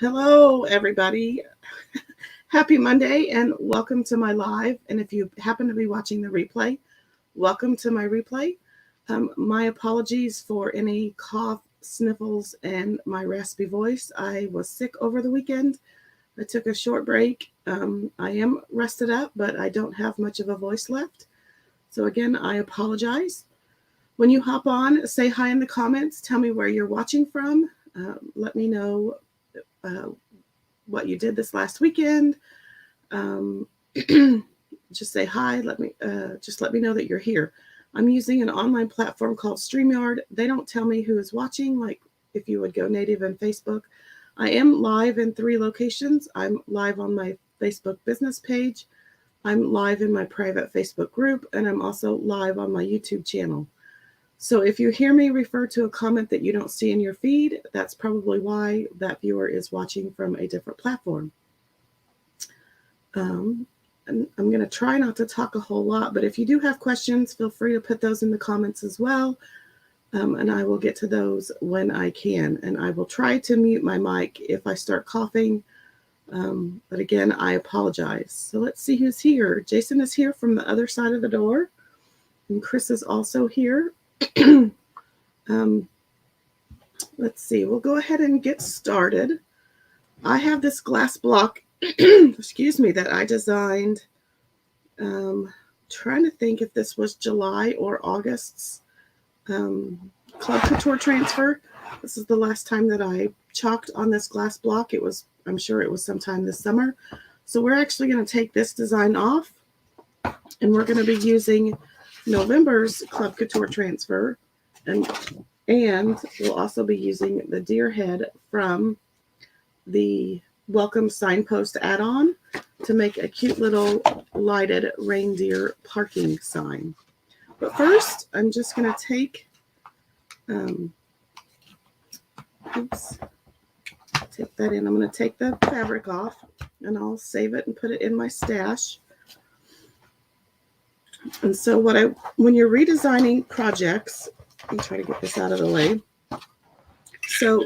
Hello, everybody. Happy Monday and welcome to my live. And if you happen to be watching the replay, welcome to my replay. My apologies for any cough, sniffles, and my raspy voice. I was sick over the weekend. I took a short break. I am rested up, but I don't have much of a voice left. So again, I apologize. When you hop on, say hi in the comments. Tell me where you're watching from. Let me know what you did this last weekend. Just say hi. Let me know that you're here. I'm using an online platform called StreamYard. They don't tell me who is watching, like if you would go native in Facebook. I am live in 3 locations. I'm live on my Facebook business page. I'm live in my private Facebook group, and I'm also live on my YouTube channel. So if you hear me refer to a comment that you don't see in your feed, that's probably why that viewer is watching from a different platform. And I'm going to try not to talk a whole lot, but if you do have questions, feel free to put those in the comments as well. And I will get to those when I can. And I will try to mute my mic if I start coughing. But again, I apologize. So let's see who's here. Jason is here from the other side of the door. And Chris is also here. Let's see. We'll go ahead and get started. I have this glass block, excuse me, that I designed. Trying to think if this was July or August's Club Couture transfer. This is the last time that I chalked on this glass block. I'm sure it was sometime this summer. So we're actually going to take this design off, and we're going to be using November's Club Couture transfer, and we'll also be using the deer head from the Welcome Signpost add-on to make a cute little lighted reindeer parking sign. But first, I'm just going to take, take that in. I'm going to take the fabric off, and I'll save it and put it in my stash. And so when you're redesigning projects, let me try to get this out of the way. So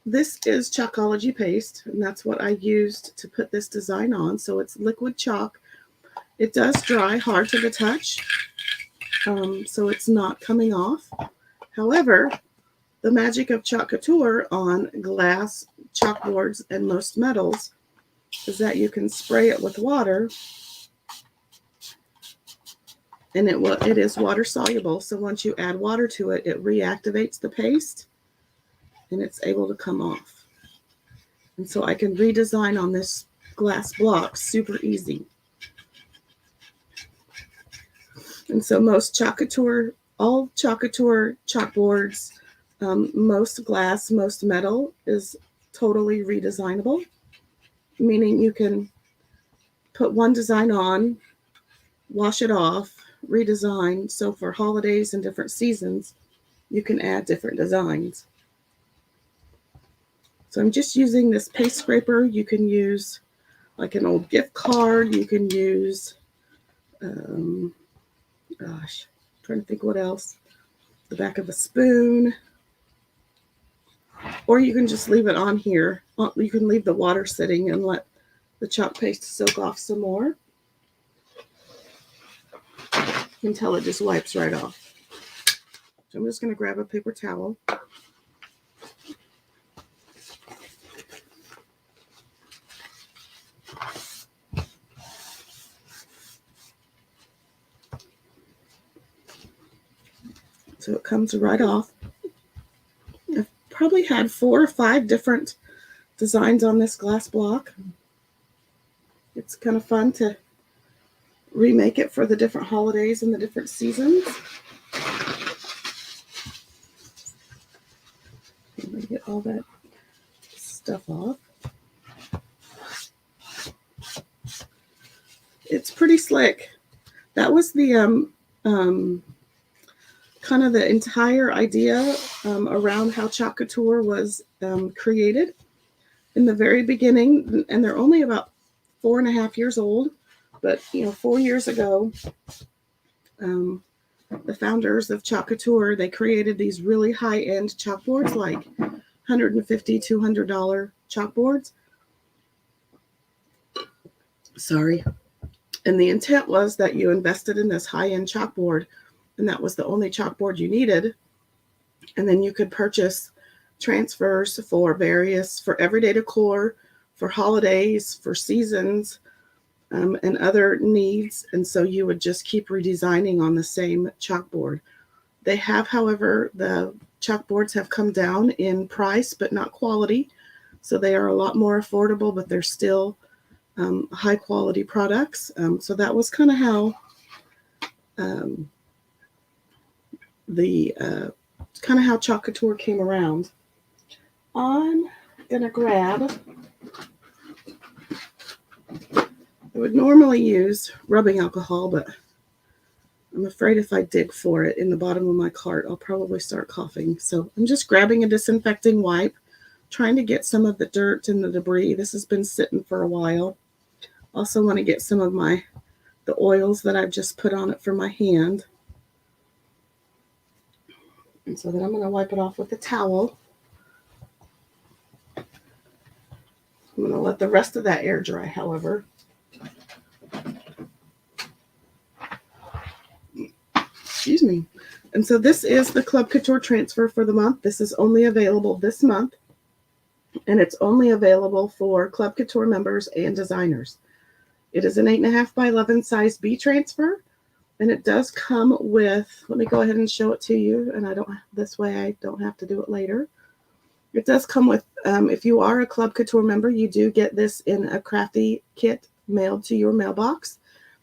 this is chalkology paste, and that's what I used to put this design on. So it's liquid chalk. It does dry hard to the touch, so it's not coming off. However, the magic of Chalk Couture on glass, chalkboards, and most metals is that you can spray it with water, and it is water soluble. So once you add water to it, it reactivates the paste, and it's able to come off. And so I can redesign on this glass block super easy. And so most Chalk Couture, all Chalk Couture chalkboards, most glass, most metal is totally redesignable, meaning you can put one design on, wash it off, redesign. So for holidays and different seasons, you can add different designs. So I'm just using this paste scraper. You can use like an old gift card. You can use, trying to think what else. The back of a spoon. Or you can just leave it on here. You can leave the water sitting and let the chalk paste soak off some more until it just wipes right off. So I'm just going to grab a paper towel. So it comes right off. I've probably had 4 or 5 different designs on this glass block. It's kind of fun to remake it for the different holidays and the different seasons. Let me get all that stuff off. It's pretty slick. That was the kind of the entire idea around how Chalk Couture was created in the very beginning, and they're only about 4.5 years old. But 4 years ago, the founders of Chalk Couture, they created these really high-end chalkboards, like $150, $200 chalkboards. Sorry. And the intent was that you invested in this high-end chalkboard, and that was the only chalkboard you needed. And then you could purchase transfers for everyday decor, for holidays, for seasons, and other needs. And so you would just keep redesigning on the same chalkboard. They have, however, the chalkboards have come down in price, but not quality. So they are a lot more affordable, but they're still high quality products. So that was kind of how Chalk Couture came around. I'm gonna grab. I would normally use rubbing alcohol, but I'm afraid if I dig for it in the bottom of my cart, I'll probably start coughing. So I'm just grabbing a disinfecting wipe, trying to get some of the dirt and the debris. This has been sitting for a while. Also want to get some of the oils that I've just put on it for my hand. And so then I'm going to wipe it off with a towel. I'm going to let the rest of that air dry, however. Excuse me. And so this is the Club Couture transfer for the month. This is only available this month. And it's only available for Club Couture members and designers. It is an 8.5 by 11 size B transfer. And it does come with, let me go ahead and show it to you. And this way I don't have to do it later. It does come with, if you are a Club Couture member, you do get this in a crafty kit mailed to your mailbox.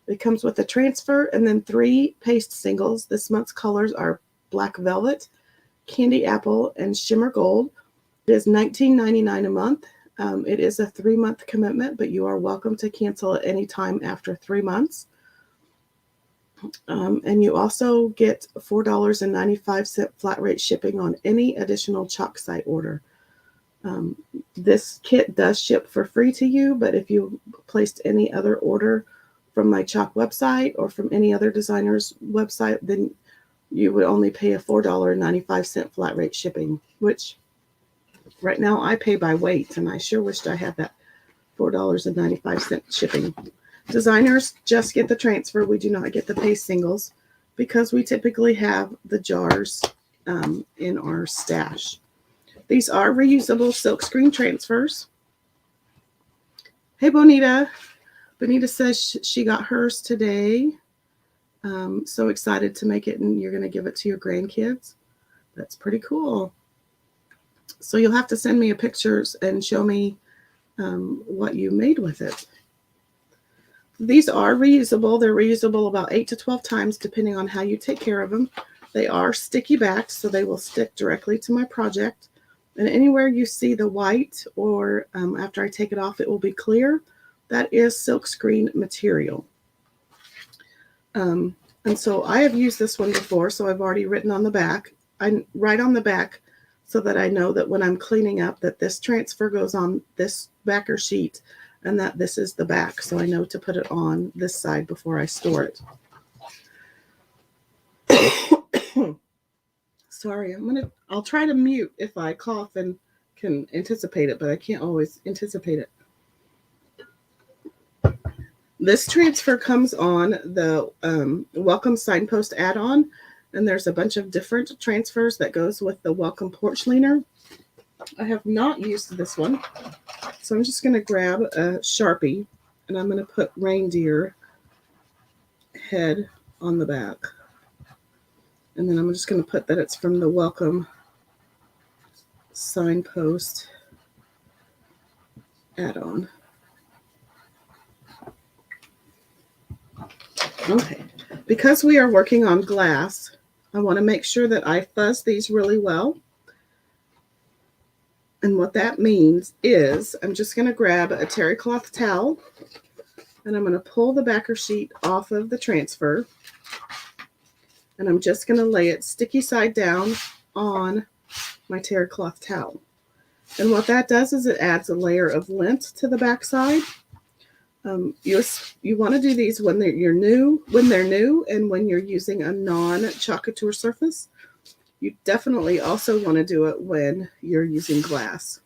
It comes with a transfer and then 3 paste singles. This month's colors are Black Velvet, Candy Apple, and Shimmer Gold. It is $19.99 a month. It is a 3-month commitment, but you are welcome to cancel at any time after 3 months. And you also get $4.95 flat rate shipping on any additional chalk site order. This kit does ship for free to you, but if you placed any other order from my chalk website or from any other designer's website, then you would only pay a $4.95 flat rate shipping, which right now I pay by weight, and I sure wished I had that $4.95 shipping. Designers just get the transfer. We do not get the paste singles because we typically have the jars in our stash. These are reusable silkscreen transfers. Hey, Bonita. Bonita says she got hers today. So excited to make it, and you're going to give it to your grandkids. That's pretty cool. So you'll have to send me pictures and show me what you made with it. These are reusable. They're reusable about 8 to 12 times, depending on how you take care of them. They are sticky backed, so they will stick directly to my project. And anywhere you see the white, or after I take it off, it will be clear. That is silkscreen material. And so I have used this one before, so I've already written on the back. I write on the back so that I know that when I'm cleaning up that this transfer goes on this backer sheet and that this is the back. So I know to put it on this side before I store it. Sorry, I'll try to mute if I cough and can anticipate it, but I can't always anticipate it. This transfer comes on the Welcome Signpost add-on, and there's a bunch of different transfers that goes with the Welcome Porch Leaner. I have not used this one, so I'm just going to grab a Sharpie, and I'm going to put Reindeer head on the back. And then I'm just going to put that it's from the Welcome Signpost add-on. Okay, because we are working on glass, I want to make sure that I fuzz these really well. And what that means is I'm just going to grab a terry cloth towel and I'm going to pull the backer sheet off of the transfer. And I'm just going to lay it sticky side down on my terry cloth towel. And what that does is it adds a layer of lint to the back side. You want to do these when they're new, and when you're using a non-Chalk Couture surface. You definitely also want to do it when you're using glass.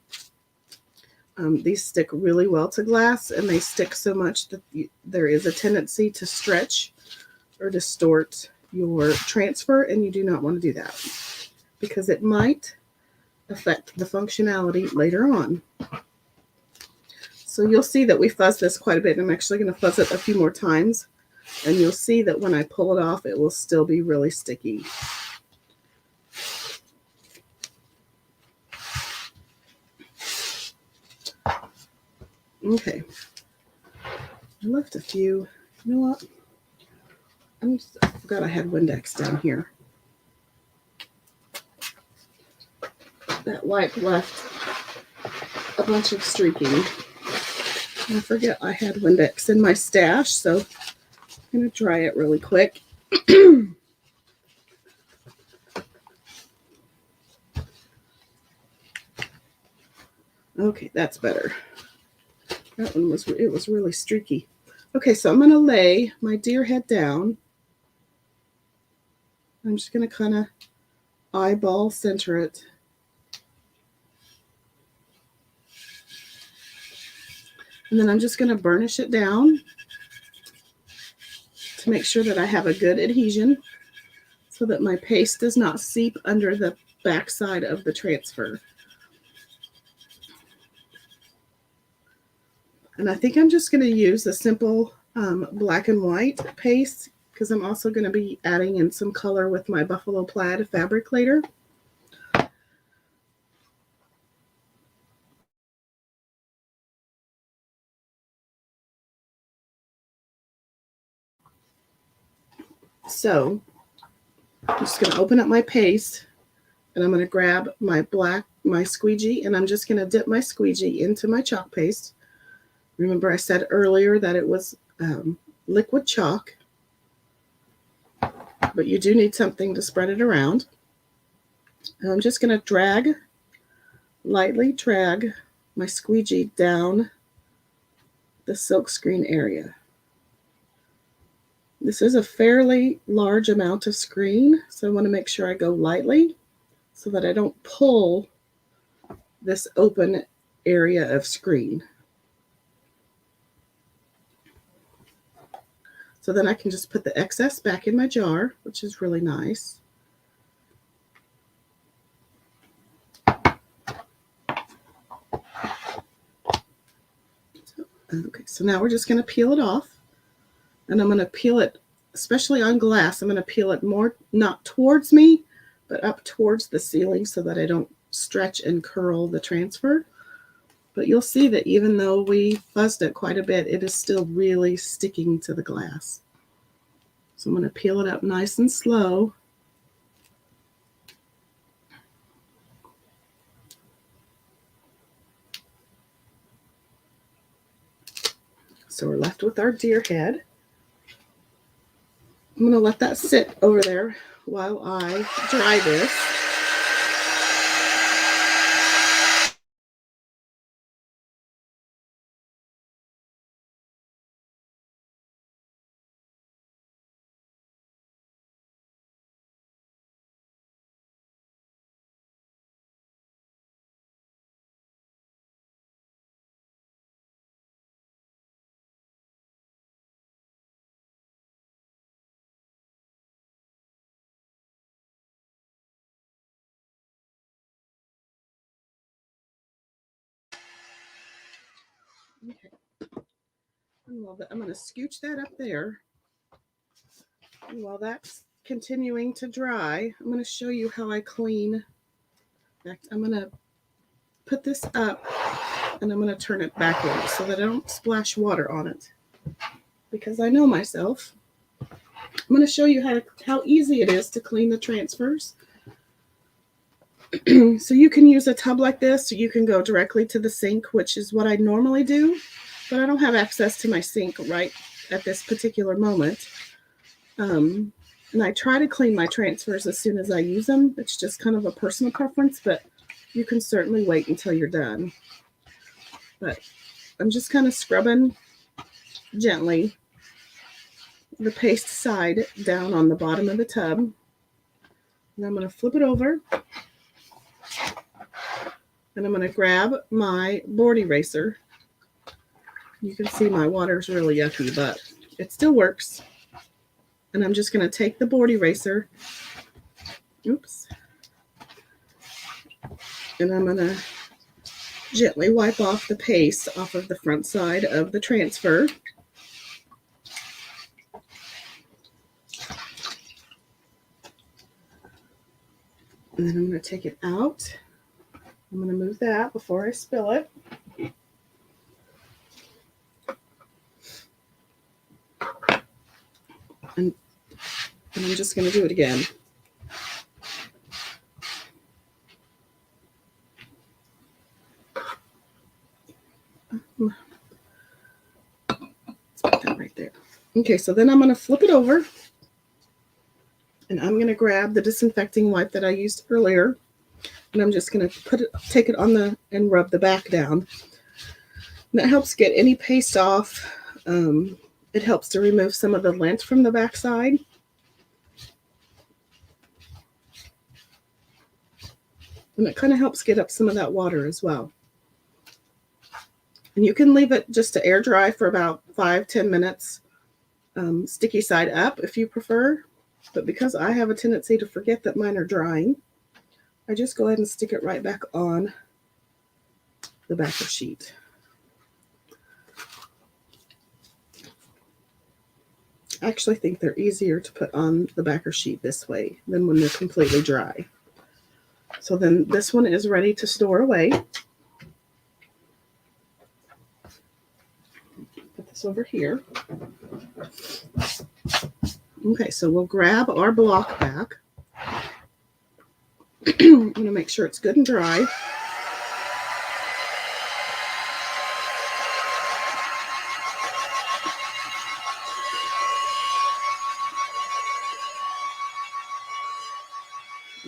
These stick really well to glass, and they stick so much that there is a tendency to stretch or distort your transfer, and you do not want to do that because it might affect the functionality later on. So you'll see that we fuzz this quite a bit. I'm actually going to fuzz it a few more times, and you'll see that when I pull it off, it will still be really sticky. Okay, I left a few. You know what? I forgot I had Windex down here. That wipe left a bunch of streaking. I forget I had Windex in my stash, so I'm going to dry it really quick. Okay, that's better. That one was really streaky. Okay, so I'm going to lay my deer head down. I'm just going to kind of eyeball center it. And then I'm just going to burnish it down to make sure that I have a good adhesion so that my paste does not seep under the backside of the transfer. And I think I'm just going to use a simple black and white paste because I'm also going to be adding in some color with my buffalo plaid fabric later. So I'm just going to open up my paste, and I'm going to grab my squeegee, and I'm just going to dip my squeegee into my chalk paste. Remember I said earlier that it was liquid chalk, but you do need something to spread it around. And I'm just going to lightly drag my squeegee down the silkscreen area. This is a fairly large amount of screen, so I want to make sure I go lightly so that I don't pull this open area of screen. So then I can just put the excess back in my jar, which is really nice. Okay, so now we're just going to peel it off. And I'm going to peel it, especially on glass, I'm going to peel it more, not towards me, but up towards the ceiling so that I don't stretch and curl the transfer. But you'll see that even though we fuzzed it quite a bit, it is still really sticking to the glass. So I'm going to peel it up nice and slow. So we're left with our deer head. I'm going to let that sit over there while I dry this. Okay. I'm going to scooch that up there. And while that's continuing to dry, I'm going to show you how I clean. In fact, I'm going to put this up and I'm going to turn it backwards so that I don't splash water on it. Because I know myself. I'm going to show you how easy it is to clean the transfers. So you can use a tub like this, or you can go directly to the sink, which is what I normally do. But I don't have access to my sink right at this particular moment. And I try to clean my transfers as soon as I use them. It's just kind of a personal preference, but you can certainly wait until you're done. But I'm just kind of scrubbing gently the paste side down on the bottom of the tub. And I'm going to flip it over. And I'm going to grab my board eraser. You can see my water's really yucky, but it still works. And I'm just going to take the board eraser. Oops. And I'm going to gently wipe off the paste off of the front side of the transfer. And then I'm going to take it out. I'm going to move that before I spill it. And I'm just going to do it again. Let's put that right there. Okay, so then I'm going to flip it over. And I'm going to grab the disinfecting wipe that I used earlier. And I'm just going to take it on and rub the back down. And that helps get any paste off. It helps to remove some of the lint from the back side. And it kind of helps get up some of that water as well. And you can leave it just to air dry for about 5-10 minutes, sticky side up if you prefer. But because I have a tendency to forget that mine are drying, I just go ahead and stick it right back on the backer sheet. I actually think they're easier to put on the backer sheet this way than when they're completely dry. So then this one is ready to store away. Put this over here. Okay, so we'll grab our block back. I'm going to make sure it's good and dry.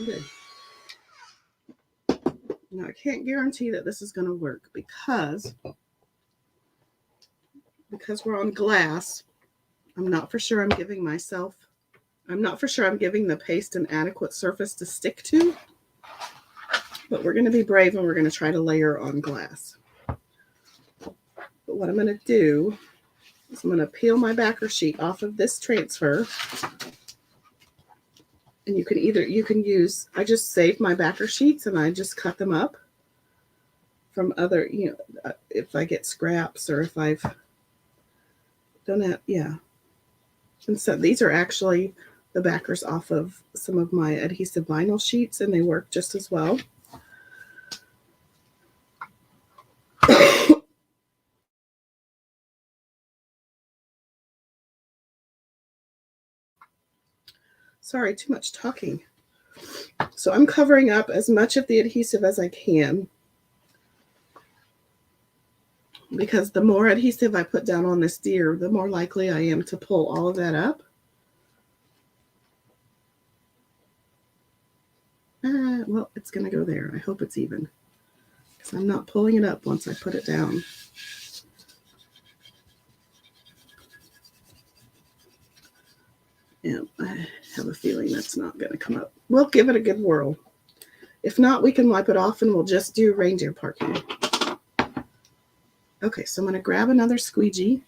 Okay. Now I can't guarantee that this is going to work because we're on glass. I'm not for sure I'm giving the paste an adequate surface to stick to, but we're going to be brave and we're going to try to layer on glass. But what I'm going to do is I'm going to peel my backer sheet off of this transfer. And you can use, I just save my backer sheets and I just cut them up from other, if I get scraps or if And so these are actually the backers off of some of my adhesive vinyl sheets, and they work just as well. Sorry, too much talking. So I'm covering up as much of the adhesive as I can, because the more adhesive I put down on this deer, the more likely I am to pull all of that up. Well, it's going to go there. I hope it's even, because I'm not pulling it up once I put it down. And I have a feeling that's not going to come up. We'll give it a good whirl. If not, we can wipe it off and we'll just do reindeer parking. Okay, so I'm going to grab another squeegee.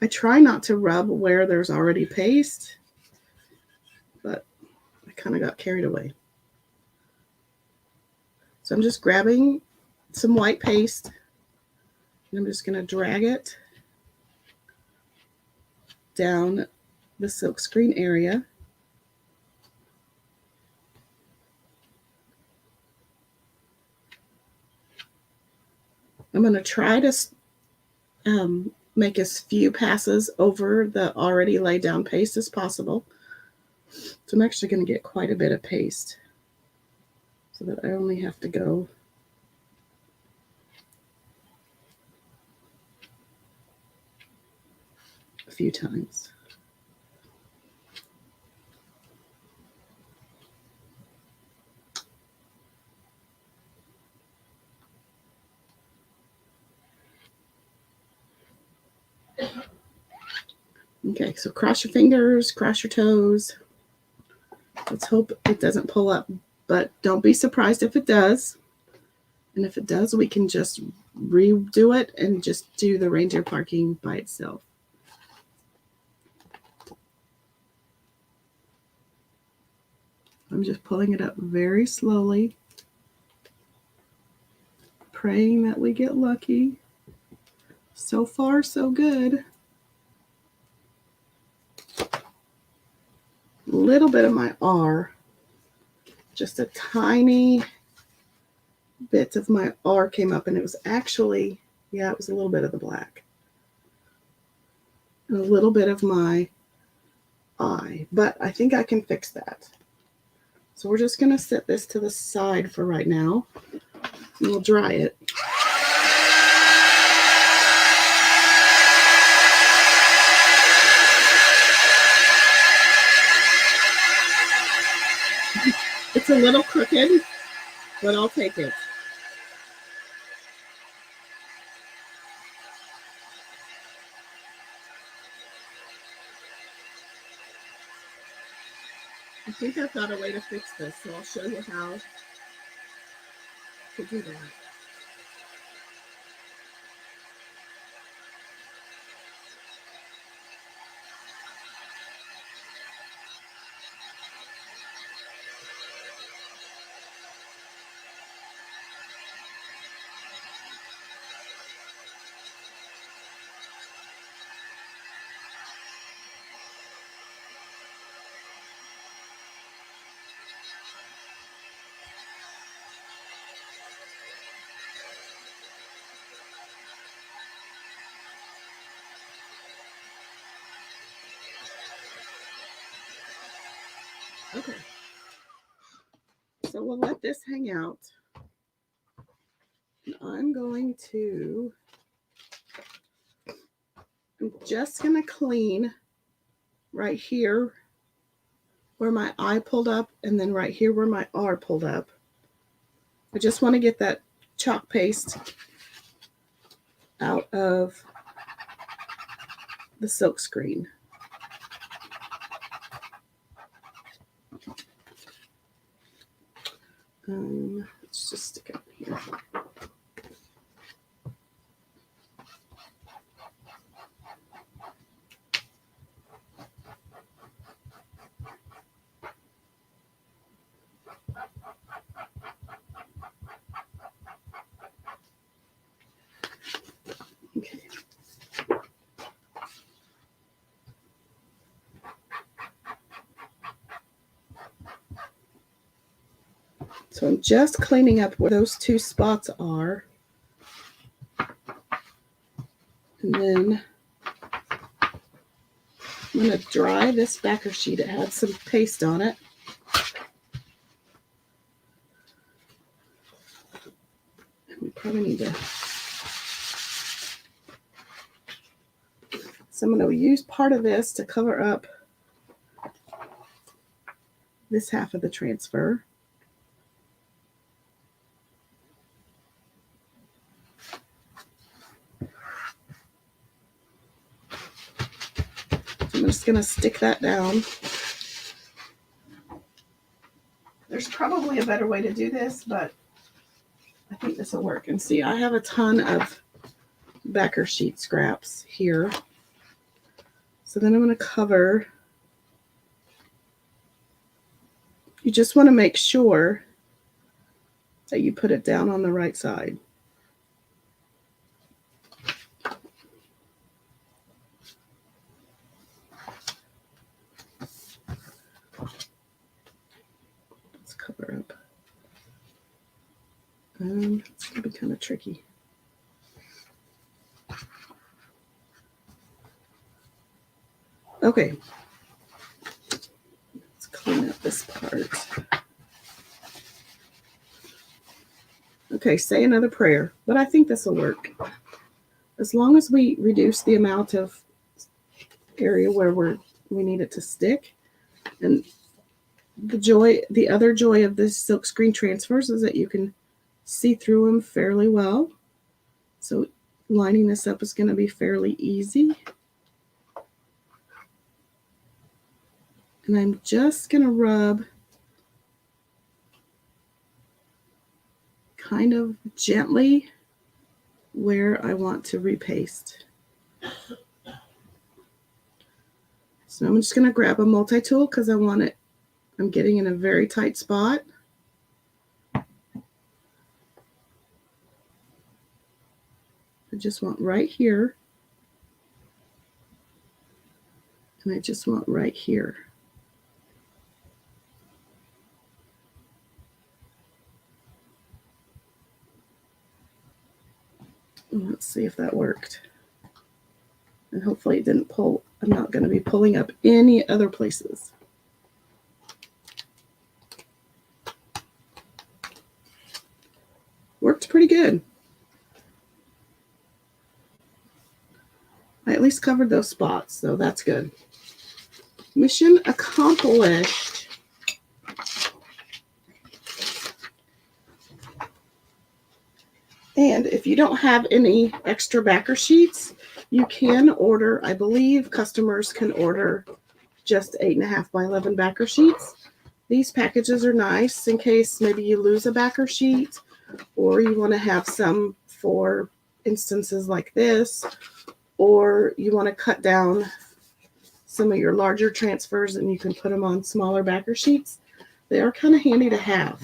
I try not to rub where there's already paste, but I kind of got carried away. So I'm just grabbing some white paste and I'm just going to drag it down the silkscreen area. I'm going to try to make as few passes over the already laid down paste as possible. So I'm actually going to get quite a bit of paste so that I only have to go a few times. Okay, so cross your fingers, cross your toes. Let's hope it doesn't pull up, but don't be surprised if it does. And if it does, we can just redo it and just do the reindeer parking by itself. I'm just pulling it up very slowly, praying that we get lucky. So far, so good. A little bit of my R, just a tiny bit of my R came up, and it was actually, yeah, it was a little bit of the black. And a little bit of my I, but I think I can fix that. So we're just going to set this to the side for right now, and we'll dry it. It's a little crooked, but I'll take it. I think I've got a way to fix this, so I'll show you how to do that. Okay, so we'll let this hang out. And I'm just going to clean right here where my I pulled up, and then right here where my R pulled up. I just want to get that chalk paste out of the silk screen. Let's just stick it up here. Okay. So I'm just cleaning up where those two spots are. And then I'm going to dry this backer sheet. It had some paste on it. And we probably need to... So I'm going to use part of this to cover up this half of the transfer. I'm just going to stick that down. There's probably a better way to do this, but I think this will work. And see, I have a ton of backer sheet scraps here. So then I'm going to cover. You just want to make sure that you put it down on the right side. Let's cover up. It's going to be kind of tricky. Okay. Let's clean up this part. Okay, say another prayer, but I think this will work. As long as we reduce the amount of area where we need it to stick. And the other joy of this silkscreen transfers is that you can see through them fairly well. So lining this up is going to be fairly easy. And I'm just going to rub kind of gently where I want to repaste. So I'm just going to grab a multi-tool because I want it, I'm getting in a very tight spot. I just want right here. And I just want right here. Let's see if that worked. And hopefully it didn't pull. I'm not going to be pulling up any other places. Worked pretty good. I at least covered those spots, so that's good. Mission accomplished. And if you don't have any extra backer sheets, you can order, I believe customers can order just 8.5 by 11 backer sheets. These packages are nice in case maybe you lose a backer sheet or you want to have some for instances like this, or you want to cut down some of your larger transfers and you can put them on smaller backer sheets. They are kind of handy to have.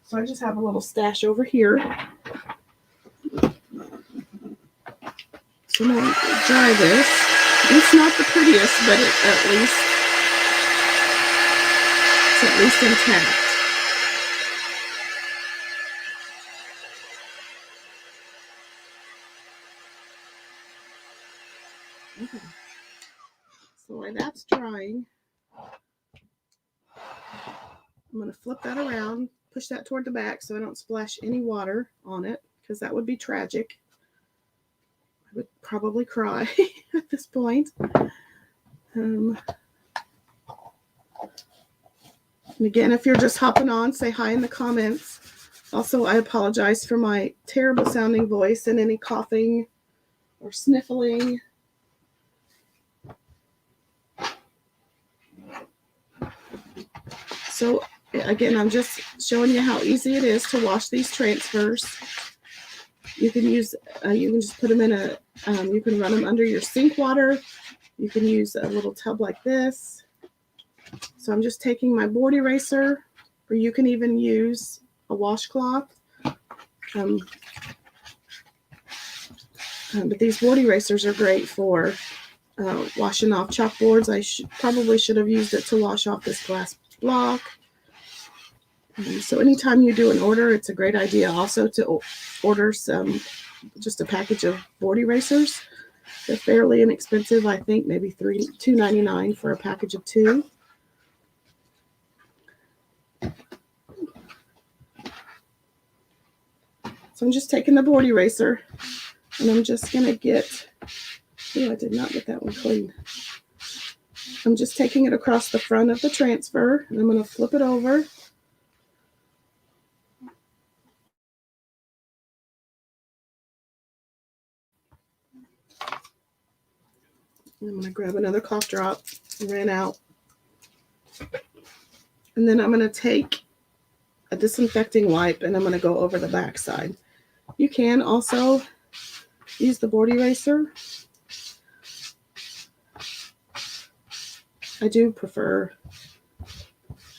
So I just have a little stash over here. So I'm going to dry this. It's not the prettiest, but it's at least intact. Okay. So while that's drying, I'm going to flip that around, push that toward the back so I don't splash any water on it, because that would be tragic. I would probably cry at this point. And again, if you're just hopping on, say hi in the comments. Also, I apologize for my terrible sounding voice and any coughing or sniffling. So again, I'm just showing you how easy it is to wash these transfers. You can use, you can just put them in a, you can run them under your sink water. You can use a little tub like this. So I'm just taking my board eraser, or you can even use a washcloth. But these board erasers are great for washing off chalkboards. I probably should have used it to wash off this glass block. So anytime you do an order, it's a great idea also to order just a package of board erasers. They're fairly inexpensive. I think maybe $2.99 for a package of 2. So I'm just taking the board eraser and I'm just going to get, oh, I did not get that one clean. I'm just taking it across the front of the transfer and I'm going to flip it over. I'm going to grab another cough drop. It ran out. And then I'm going to take a disinfecting wipe and I'm going to go over the back side. You can also use the board eraser. I do prefer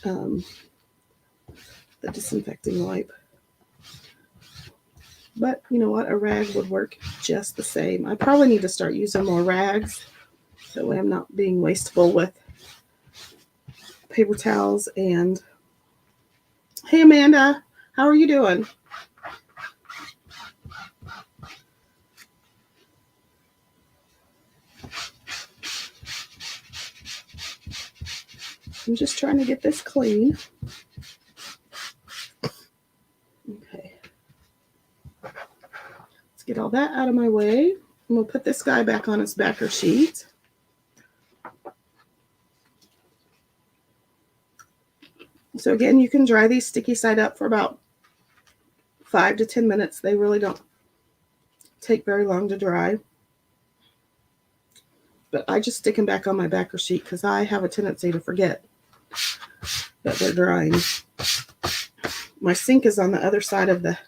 the disinfecting wipe. But you know what? A rag would work just the same. I probably need to start using more rags. That way I'm not being wasteful with paper towels. And hey, Amanda, how are you doing? I'm just trying to get this clean. Okay. Let's get all that out of my way. And we'll put this guy back on his backer sheet. So again, you can dry these sticky side up for about 5 to 10 minutes. They really don't take very long to dry. but I just stick them back on my backer sheet because I have a tendency to forget that they're drying. My sink is on the other side of the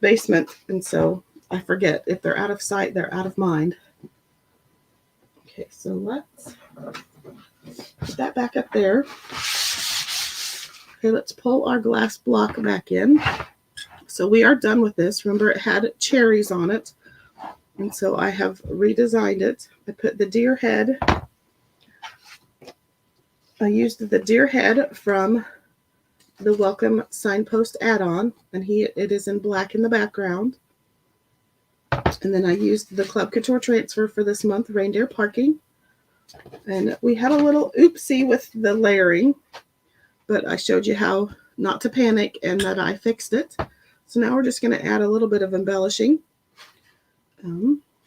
basement, and so I forget. If they're out of sight, they're out of mind. Okay, so let's put that back up there. Okay, let's pull our glass block back in. So we are done with this. Remember, it had cherries on it, and so I have redesigned it. I put the deer head. I used the deer head from the Welcome Signpost add-on, and it is in black in the background. And then I used the Club Couture transfer for this month, Reindeer Parking. And we had a little oopsie with the layering, but I showed you how not to panic and that I fixed it. So now we're just going to add a little bit of embellishing.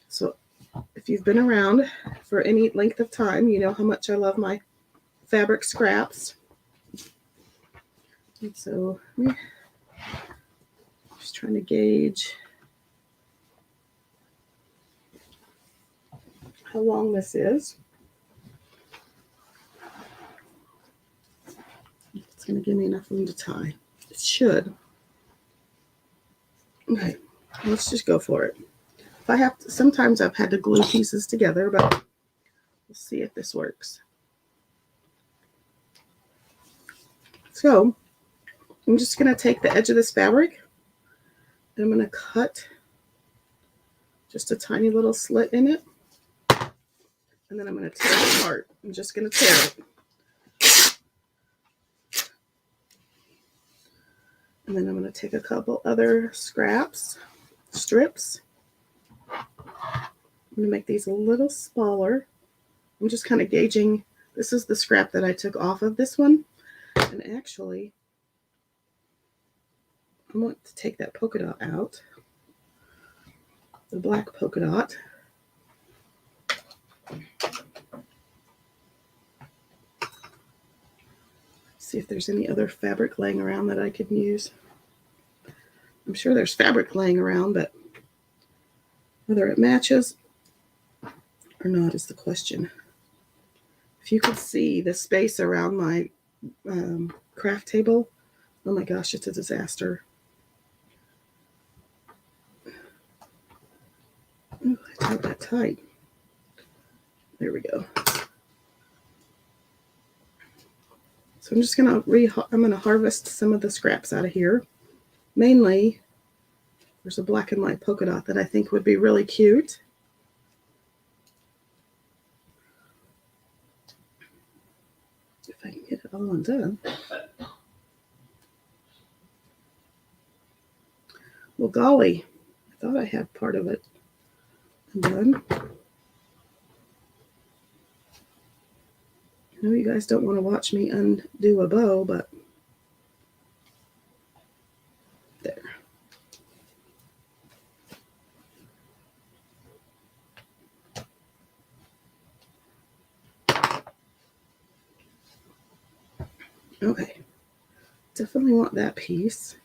So if you've been around for any length of time, you know how much I love my fabric scraps. And so I'm just trying to gauge how long this is. It's going to give me enough room to tie. It should. Okay, let's just go for it. If I have to, sometimes I've had to glue pieces together, but we'll see if this works. So I'm just going to take the edge of this fabric and I'm going to cut just a tiny little slit in it. And then I'm going to tear it apart. I'm just going to tear it. And then I'm going to take a couple other strips. I'm going to make these a little smaller. I'm just kind of gauging. This is the scrap that I took off of this one. And actually, I want to take that polka dot out. The black polka dot. See if there's any other fabric laying around that I could use. I'm sure there's fabric laying around, but whether it matches or not is the question. If you could see the space around my craft table, oh my gosh, it's a disaster. Ooh, I tied that tight. There we go. So I'm just gonna harvest some of the scraps out of here. Mainly, there's a black and white polka dot that I think would be really cute. If I can get it all undone. Well, golly, I thought I had part of it undone. I know you guys don't want to watch me undo a bow, but there. Okay, definitely want that piece,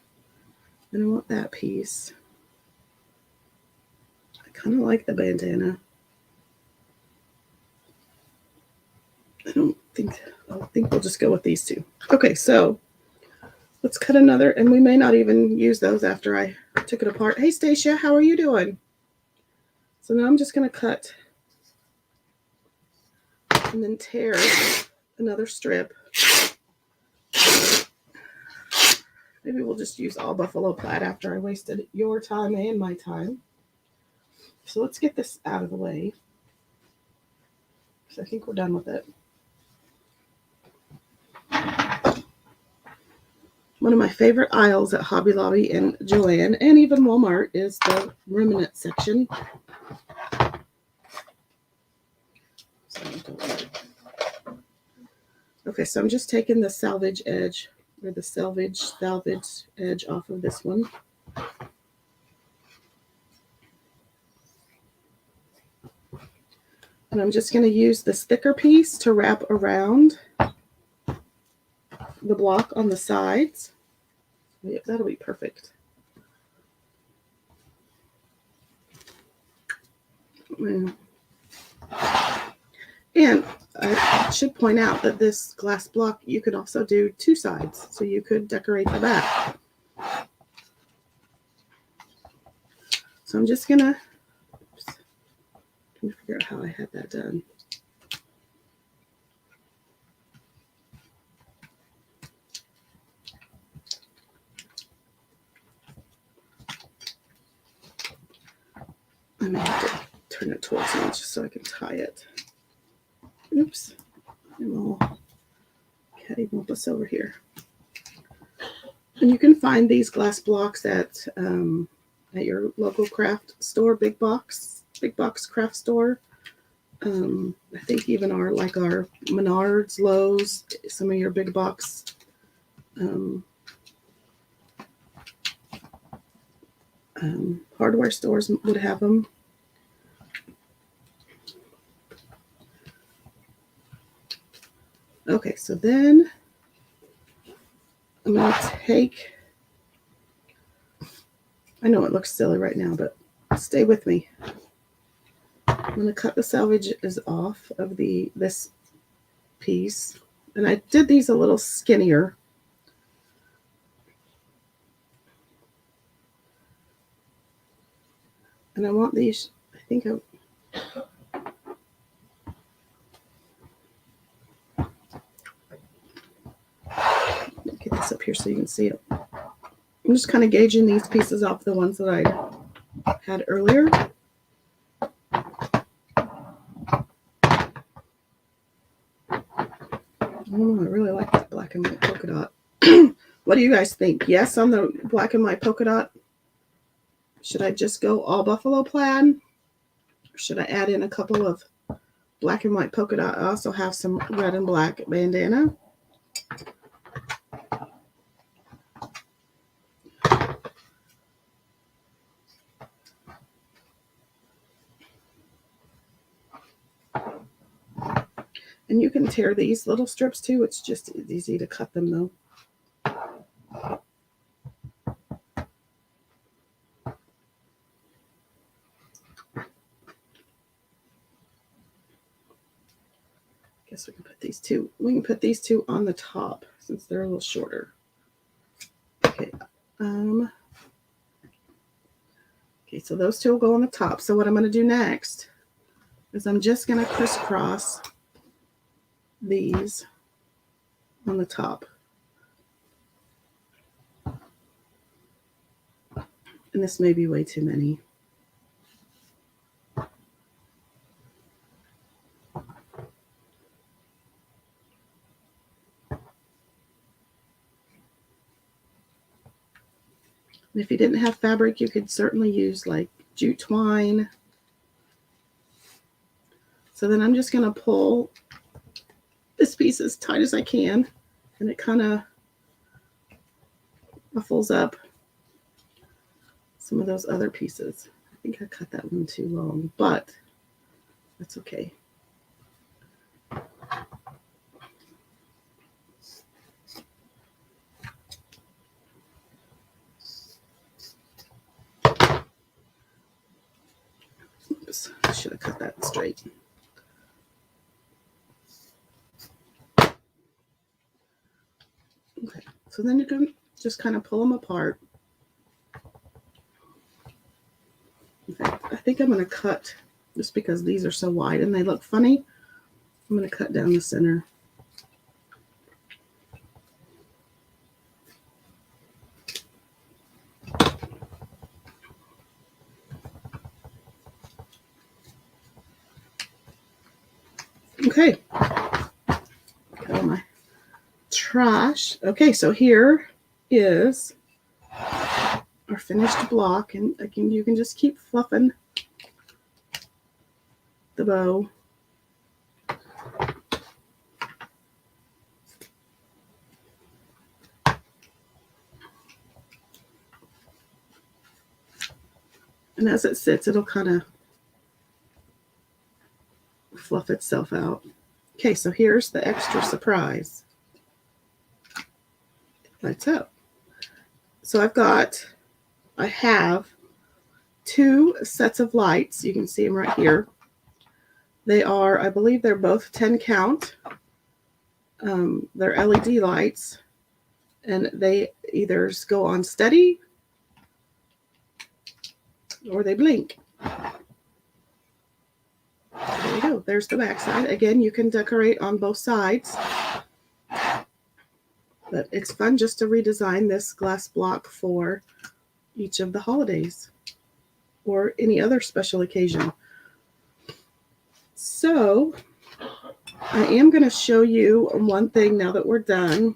and I want that piece. I kind of like the bandana. I think we'll just go with these two. Okay, so let's cut another, and we may not even use those after I took it apart. Hey, Stacia, how are you doing? So now I'm just going to cut and then tear another strip. Maybe we'll just use all buffalo plaid after I wasted your time and my time. So let's get this out of the way. So I think we're done with it. One of my favorite aisles at Hobby Lobby and Joann and even Walmart is the remnant section. Okay, so I'm just taking the salvage edge or the salvage edge off of this one. And I'm just going to use this thicker piece to wrap around the block on the sides. Yep, that'll be perfect. And I should point out that this glass block, you could also do two sides. So you could decorate the back. So I'm just going to figure out how I had that done. I may have to turn it towards me just so I can tie it. Oops. I'm all cattywampus over here. And you can find these glass blocks at your local craft store, big box craft store. I think even our Menards, Lowe's, some of your big box hardware stores would have them. Okay, so then I'm going to take, I know it looks silly right now, but stay with me. I'm going to cut the selvages off of this piece. And I did these a little skinnier. And I want these, I think get this up here so you can see it. I'm just kind of gauging these pieces off the ones that I had earlier. Oh, I really like that black and white polka dot. What do you guys think? Yes on the black and white polka dot? Should I just go all buffalo plaid? Or should I add in a couple of black and white polka dot? I also have some red and black bandana. And you can tear these little strips too. It's just easy to cut them though. Guess we can put these two. We can put these two on the top since they're a little shorter. Okay. Okay, so those two will go on the top. So what I'm going to do next is I'm just going to crisscross these on the top. And this may be way too many. And if you didn't have fabric, you could certainly use like jute twine. So then I'm just going to pull this piece as tight as I can, and it kind of ruffles up some of those other pieces. I think I cut that one too long, but that's okay. Oops, I should have cut that straight. Okay, so then you can just kind of pull them apart. Okay, I think I'm going to cut, just because these are so wide and they look funny, I'm going to cut down the center. Okay, got all my trash. Okay, so here is our finished block, and again, you can just keep fluffing the bow. And as it sits, it'll kind of fluff itself out. Okay, so here's the extra surprise. Lights up. So I have two sets of lights. You can see them right here. They are, I believe they're both 10 count. They're LED lights, and they either go on steady or they blink. There you go. There's the back side. Again, you can decorate on both sides. But it's fun just to redesign this glass block for each of the holidays or any other special occasion. So I am going to show you one thing now that we're done.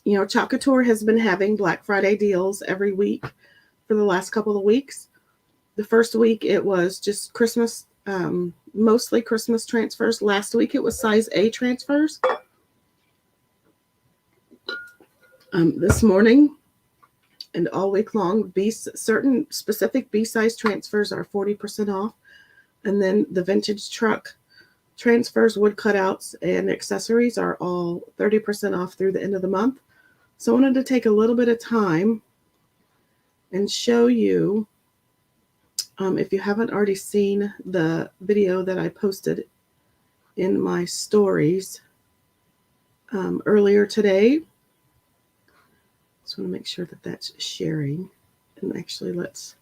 You know, Chalk Couture has been having Black Friday deals every week for the last couple of weeks. The first week it was just Christmas, mostly Christmas transfers. Last week it was size A transfers. This morning and all week long, certain specific B-size transfers are 40% off. And then the vintage truck transfers, wood cutouts, and accessories are all 30% off through the end of the month. So I wanted to take a little bit of time and show you, if you haven't already seen the video that I posted in my stories earlier today. Just want to make sure that that's sharing. And actually let's,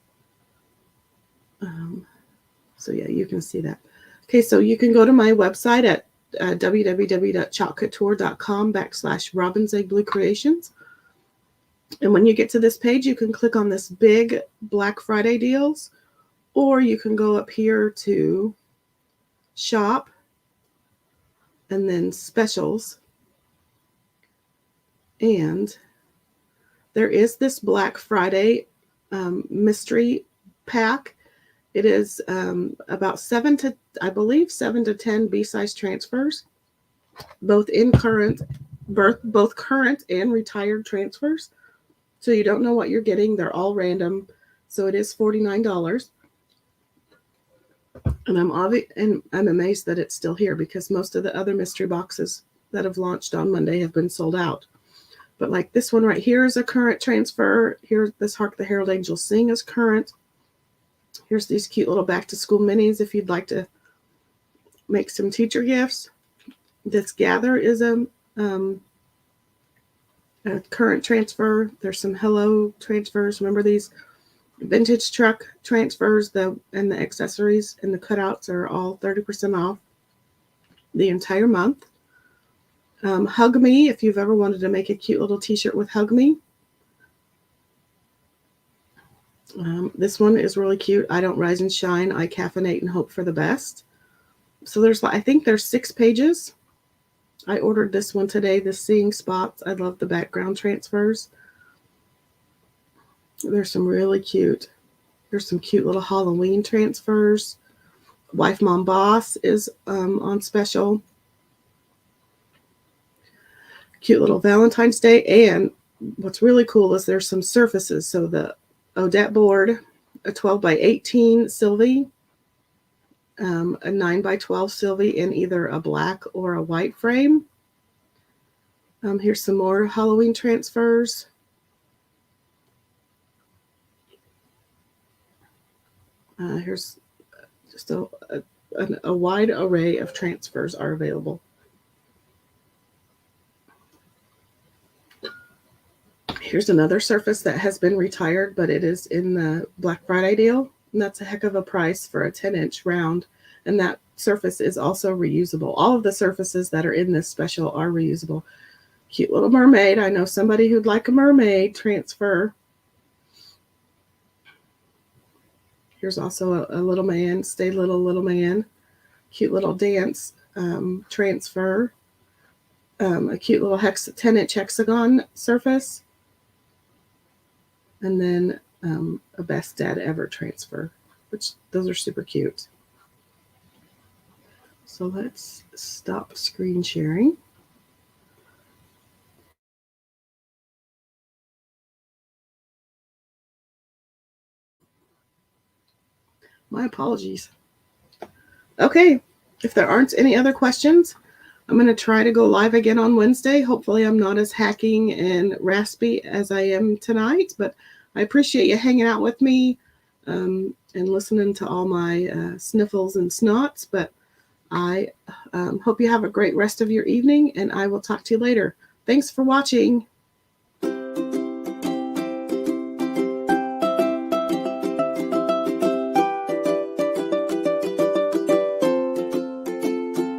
so yeah, you can see that. Okay, so you can go to my website at www.chalkcouture.com/Robin'sEggBlueCreations. And when you get to this page, you can click on this big Black Friday deals, or you can go up here to shop and then specials. And there is this Black Friday mystery pack. It is about 7 to 10 B-size transfers, both current and retired transfers. So you don't know what you're getting. They're all random. So it is $49. And I'm amazed that it's still here because most of the other mystery boxes that have launched on Monday have been sold out. But like this one right here is a current transfer. Here's this Hark the Herald Angels Sing is current. Here's these cute little back to school minis if you'd like to make some teacher gifts. This Gather is a current transfer. There's some Hello transfers. Remember these vintage truck transfers, and the accessories and the cutouts are all 30% off the entire month. Hug Me, if you've ever wanted to make a cute little t-shirt with Hug Me. This one is really cute. I don't rise and shine. I caffeinate and hope for the best. So I think there's 6 pages. I ordered this one today, the Seeing Spots. I love the background transfers. There's some really cute. There's some cute little Halloween transfers. Wife Mom Boss is on special. Cute little Valentine's Day. And what's really cool is there's some surfaces. So the Odette board, a 12 by 18 Sylvie, a 9 by 12 Sylvie in either a black or a white frame. Here's some more Halloween transfers. Here's just a wide array of transfers are available. Here's another surface that has been retired, but it is in the Black Friday deal. And that's a heck of a price for a 10-inch round. And that surface is also reusable. All of the surfaces that are in this special are reusable. Cute little mermaid. I know somebody who'd like a mermaid transfer. Here's also a little man. Stay little man. Cute little dance transfer. A cute little 10-inch hexagon surface. And then a Best Dad Ever transfer, which those are super cute. So let's stop screen sharing. My apologies. Okay, if there aren't any other questions, I'm going to try to go live again on Wednesday. Hopefully I'm not as hacking and raspy as I am tonight, but I appreciate you hanging out with me. and listening to all my sniffles and snots. But I hope you have a great rest of your evening, and I will talk to you later. Thanks for watching.